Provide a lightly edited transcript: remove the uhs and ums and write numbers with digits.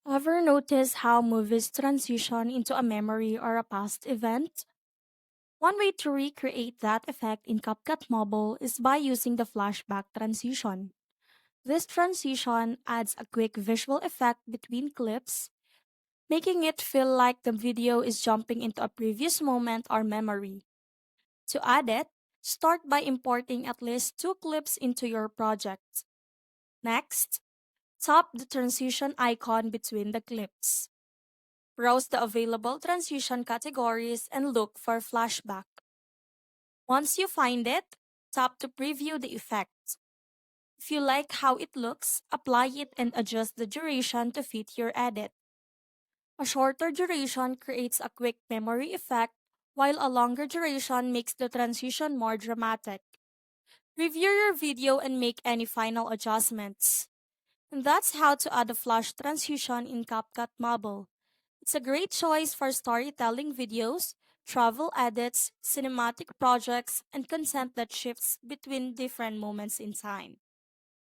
Ever notice how movies transition into a memory or a past event? One way to recreate that effect in CapCut Mobile is by using the flashback transition. This transition adds a quick visual effect between clips, making it feel like the video is jumping into a previous moment or memory. To add it, start by importing at least two clips into your project. Next, tap the transition icon between the clips. Browse the available transition categories and look for flashback. Once you find it, tap to preview the effect. If you like how it looks, apply it and adjust the duration to fit your edit. A shorter duration creates a quick memory effect, while a longer duration makes the transition more dramatic. Review your video and make any final adjustments. And that's how to add a flash transition in CapCut Mobile. It's a great choice for storytelling videos, travel edits, cinematic projects, and content that shifts between different moments in time.